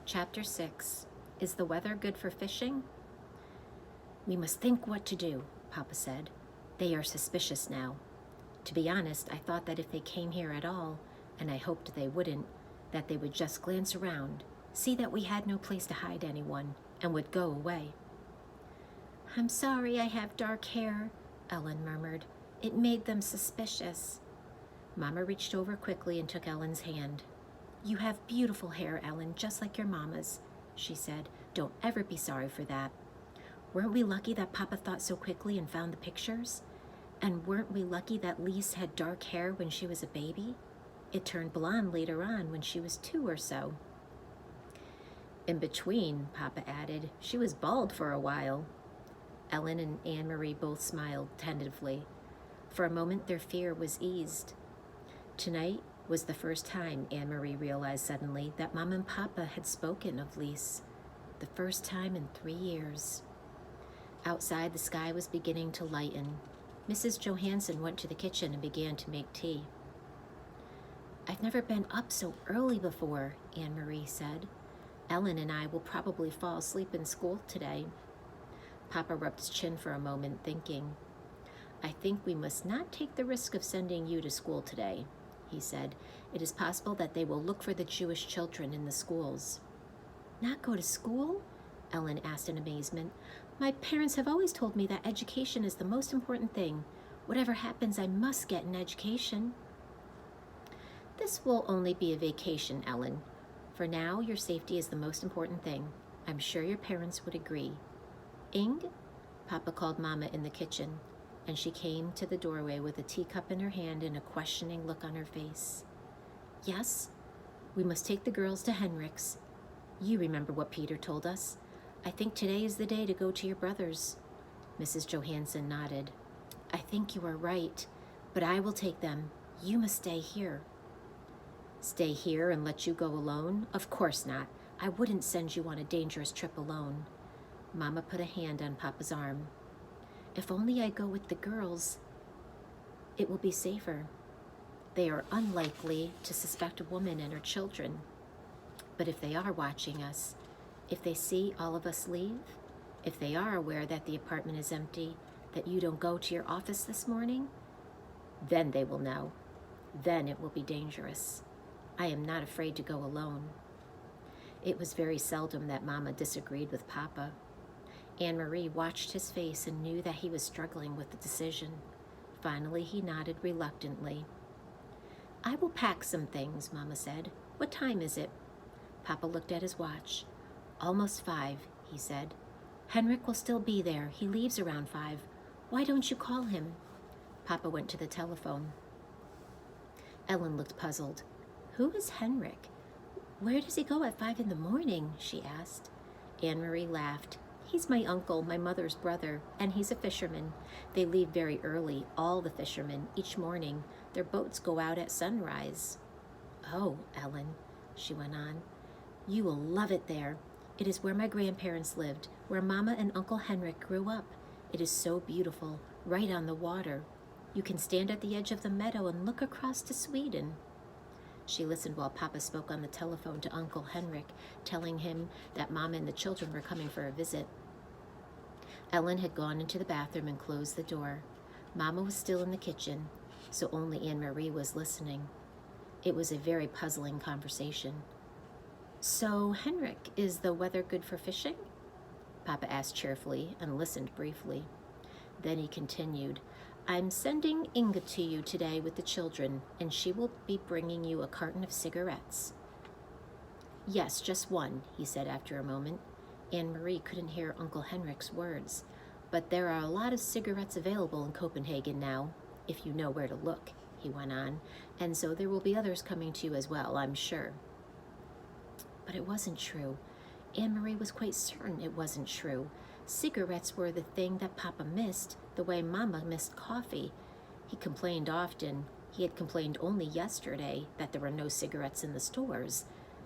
Chapter 6. Is the weather good for fishing? We must think what to do, Papa said. They are suspicious now. To be honest, I thought that if they came here at all, and I hoped they wouldn't, that they would just glance around, see that we had no place to hide anyone, and would go away. I'm sorry I have dark hair, Ellen murmured. It made them suspicious. Mama reached over quickly and took Ellen's hand. You have beautiful hair, Ellen, just like your mama's, she said. Don't ever be sorry for that. Weren't we lucky that Papa thought so quickly and found the pictures? And weren't we lucky that Lise had dark hair when she was a baby? It turned blonde later on when she was 2 or so. In between, Papa added, she was bald for a while. Ellen and Anne-Marie both smiled tentatively. For a moment, their fear was eased. Tonight was the first time Anne-Marie realized suddenly that Mom and Papa had spoken of Lise. The first time in 3 years. Outside, the sky was beginning to lighten. Mrs. Johansson went to the kitchen and began to make tea. I've never been up so early before, Anne-Marie said. Ellen and I will probably fall asleep in school today. Papa rubbed his chin for a moment, thinking. I think we must not take the risk of sending you to school today, he said. It is possible that they will look for the Jewish children in the schools. Not go to school? Ellen asked in amazement. My parents have always told me that education is the most important thing. Whatever happens, I must get an education. This will only be a vacation, Ellen. For now, your safety is the most important thing. I'm sure your parents would agree. Ing? Papa called Mama in the kitchen, and she came to the doorway with a teacup in her hand and a questioning look on her face. Yes, we must take the girls to Henrik's. You remember what Peter told us. I think today is the day to go to your brother's. Mrs. Johansson nodded. I think you are right, but I will take them. You must stay here. Stay here and let you go alone? Of course not. I wouldn't send you on a dangerous trip alone. Mama put a hand on Papa's arm. If only I go with the girls, it will be safer. They are unlikely to suspect a woman and her children. But if they are watching us, if they see all of us leave, if they are aware that the apartment is empty, that you don't go to your office this morning, then they will know. Then it will be dangerous. I am not afraid to go alone. It was very seldom that Mama disagreed with Papa. Anne-Marie watched his face and knew that he was struggling with the decision. Finally, he nodded reluctantly. I will pack some things, Mama said. What time is it? Papa looked at his watch. Almost 5, he said. Henrik will still be there. He leaves around 5. Why don't you call him? Papa went to the telephone. Ellen looked puzzled. Who is Henrik? Where does he go at 5 in the morning? She asked. Anne-Marie laughed. He's my uncle, my mother's brother, and he's a fisherman. They leave very early, all the fishermen, each morning. Their boats go out at sunrise. Oh, Ellen, she went on. You will love it there. It is where my grandparents lived, where Mama and Uncle Henrik grew up. It is so beautiful, right on the water. You can stand at the edge of the meadow and look across to Sweden. She listened while Papa spoke on the telephone to Uncle Henrik, telling him that Mama and the children were coming for a visit. Ellen had gone into the bathroom and closed the door. Mama was still in the kitchen, so only Anne-Marie was listening. It was a very puzzling conversation. So, Henrik, is the weather good for fishing? Papa asked cheerfully and listened briefly. Then he continued, I'm sending Inga to you today with the children, and she will be bringing you a carton of cigarettes. Yes, just one, he said after a moment. Anne-Marie couldn't hear Uncle Henrik's words. But there are a lot of cigarettes available in Copenhagen now, if you know where to look, he went on, and so there will be others coming to you as well, I'm sure. But it wasn't true. Anne-Marie was quite certain it wasn't true. Cigarettes were the thing that Papa missed, the way Mama missed coffee. He complained often. He had complained only yesterday that there were no cigarettes in the stores.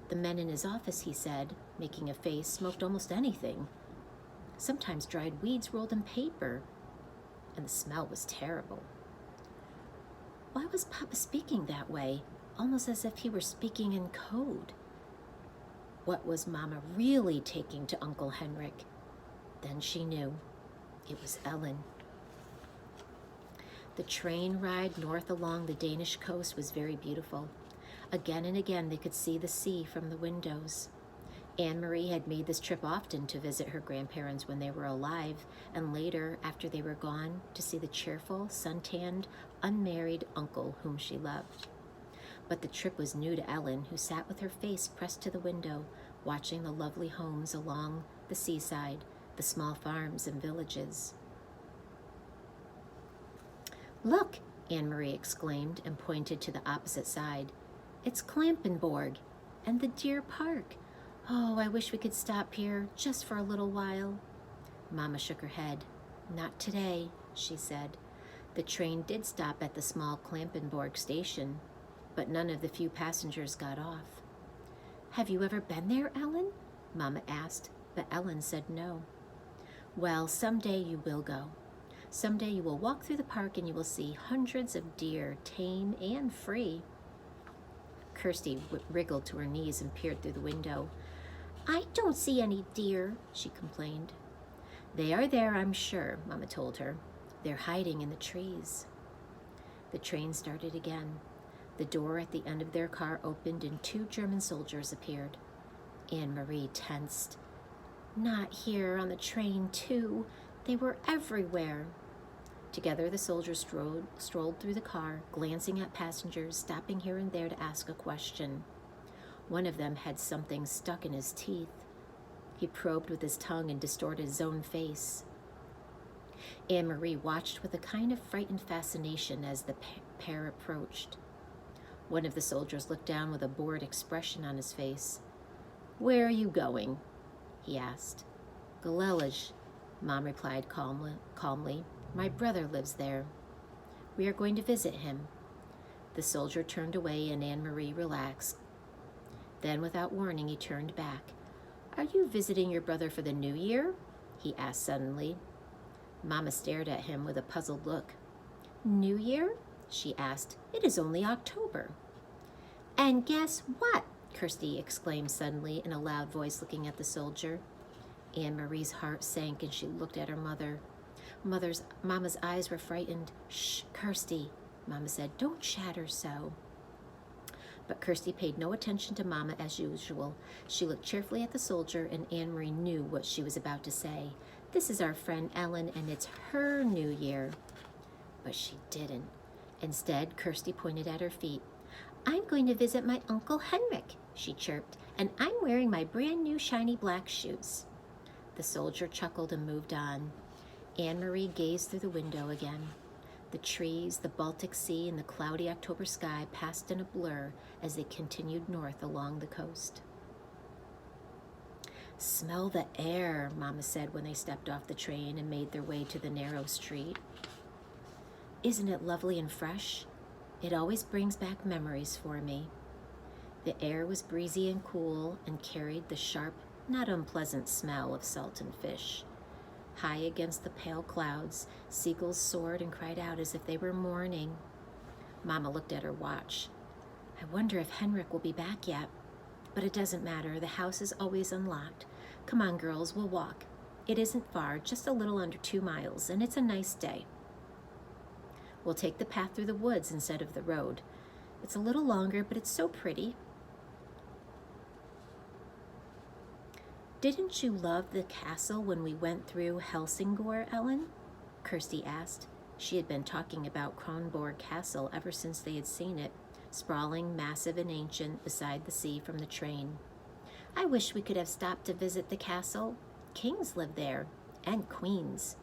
The men in his office, he said, making a face, smoked almost anything. Sometimes dried weeds rolled in paper, and the smell was terrible. Why was Papa speaking that way, almost as if he were speaking in code? What was Mama really taking to Uncle Henrik? Then she knew. It was Ellen. The train ride north along the Danish coast was very beautiful. Again and again they could see the sea from the windows. Anne-Marie had made this trip often to visit her grandparents when they were alive, and later, after they were gone, to see the cheerful, sun-tanned, unmarried uncle whom she loved. But the trip was new to Ellen, who sat with her face pressed to the window, watching the lovely homes along the seaside, the small farms and villages. "Look!" Anne-Marie exclaimed and pointed to the opposite side. "It's Klampenborg and the deer park. Oh, I wish we could stop here just for a little while." Mama shook her head. "Not today," she said. The train did stop at the small Klampenborg station, but none of the few passengers got off. "Have you ever been there, Ellen?" Mama asked, but Ellen said no. "Well, someday you will go. Someday you will walk through the park and you will see hundreds of deer, tame and free." Kirsty wriggled to her knees and peered through the window. "I don't see any deer," she complained. "They are there, I'm sure," Mama told her. "They're hiding in the trees." The train started again. The door at the end of their car opened and 2 German soldiers appeared. Anne-Marie tensed. Not here on the train, too. They were everywhere. Together, the soldiers strolled through the car, glancing at passengers, stopping here and there to ask a question. One of them had something stuck in his teeth. He probed with his tongue and distorted his own face. Anne-Marie watched with a kind of frightened fascination as the pair approached. One of the soldiers looked down with a bored expression on his face. "Where are you going?" he asked. "Galelich," Mom replied calmly. "My brother lives there. We are going to visit him." The soldier turned away and Anne-Marie relaxed. Then, without warning, he turned back. "Are you visiting your brother for the New Year?" he asked suddenly. Mama stared at him with a puzzled look. "New Year?" she asked. "It is only October." "And guess what?" Kirsty exclaimed suddenly in a loud voice, looking at the soldier. Anne-Marie's heart sank and she looked at her mother. Mama's eyes were frightened. "Shh, Kirsty," Mama said. "Don't chatter so." But Kirsty paid no attention to Mama as usual. She looked cheerfully at the soldier, and Anne-Marie knew what she was about to say. "This is our friend Ellen, and it's her New Year." But she didn't. Instead, Kirsty pointed at her feet. "I'm going to visit my Uncle Henrik," she chirped, "and I'm wearing my brand new shiny black shoes." The soldier chuckled and moved on. Anne-Marie gazed through the window again. The trees, the Baltic Sea, and the cloudy October sky passed in a blur as they continued north along the coast. "Smell the air," Mama said when they stepped off the train and made their way to the narrow street. "Isn't it lovely and fresh? It always brings back memories for me." The air was breezy and cool and carried the sharp, not unpleasant smell of salt and fish. High against the pale clouds, seagulls soared and cried out as if they were mourning. Mama looked at her watch. "I wonder if Henrik will be back yet. But it doesn't matter. The house is always unlocked. Come on, girls, we'll walk. It isn't far, just a little under 2 miles, and it's a nice day. We'll take the path through the woods instead of the road. It's a little longer, but it's so pretty." "Didn't you love the castle when we went through Helsingborg, Ellen?" Kirsty asked. She had been talking about Kronborg Castle ever since they had seen it, sprawling, massive and ancient, beside the sea from the train. "I wish we could have stopped to visit the castle. Kings live there, and queens."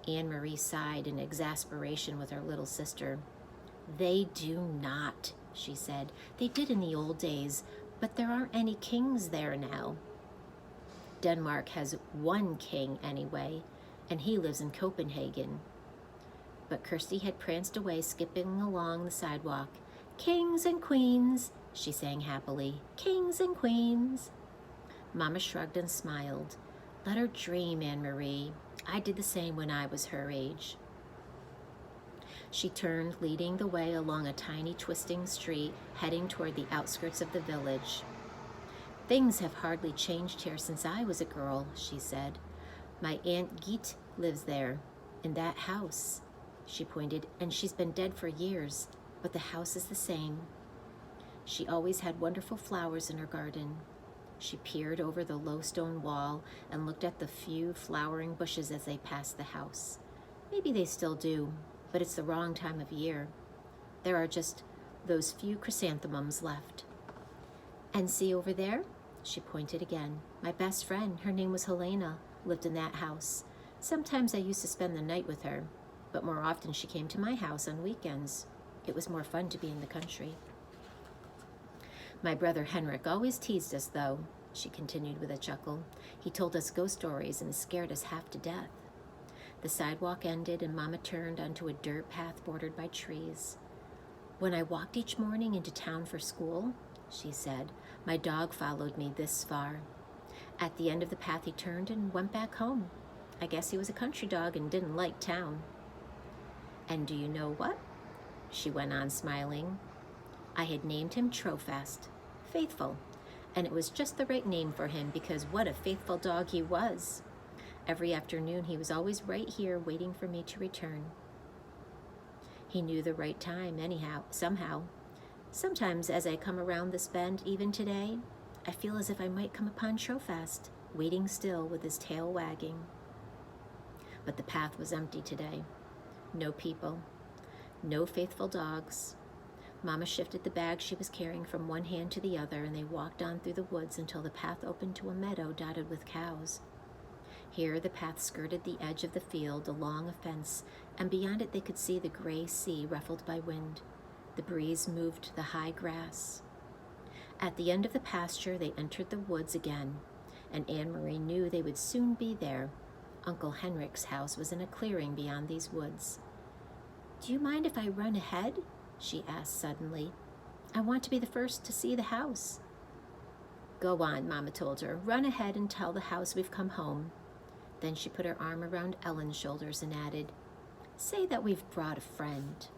Anne-Marie sighed in exasperation with her little sister. "They do not," she said. "They did in the old days, but there aren't any kings there now. Denmark has 1 king anyway, and he lives in Copenhagen." But Kirsty had pranced away, skipping along the sidewalk. "Kings and queens," she sang happily. "Kings and queens." Mama shrugged and smiled. "Let her dream, Anne-Marie. I did the same when I was her age." She turned, leading the way along a tiny twisting street, heading toward the outskirts of the village. Things have hardly changed here since I was a girl, she said. My Aunt Geet lives there, in that house, she pointed, and she's been dead for years, but the house is the same. She always had wonderful flowers in her garden. She peered over the low stone wall and looked at the few flowering bushes as they passed the house. Maybe they still do, but it's the wrong time of year. There are just those few chrysanthemums left. And see over there? She pointed again. My best friend, her name was Helena, lived in that house. Sometimes I used to spend the night with her, but more often she came to my house on weekends. It was more fun to be in the country. My brother Henrik always teased us, though, she continued with a chuckle. He told us ghost stories and scared us half to death. The sidewalk ended and Mama turned onto a dirt path bordered by trees. When I walked each morning into town for school, she said, my dog followed me this far. At the end of the path he turned and went back home. I guess he was a country dog and didn't like town. And do you know what? She went on, smiling. I had named him Trofast, faithful, and it was just the right name for him because what a faithful dog he was. Every afternoon he was always right here waiting for me to return. He knew the right time somehow. Sometimes as I come around this bend, even today, I feel as if I might come upon Trofast, waiting still with his tail wagging. But the path was empty today. No people, no faithful dogs. Mama shifted the bag she was carrying from one hand to the other, and they walked on through the woods until the path opened to a meadow dotted with cows. Here the path skirted the edge of the field along a fence, and beyond it they could see the gray sea ruffled by wind. The breeze moved the high grass. At the end of the pasture they entered the woods again, and Anne-Marie knew they would soon be there. Uncle Henrik's house was in a clearing beyond these woods. Do you mind if I run ahead? She asked suddenly. I want to be the first to see the house. Go on, Mama told her. Run ahead and tell the house we've come home. Then she put her arm around Ellen's shoulders and added, say that we've brought a friend.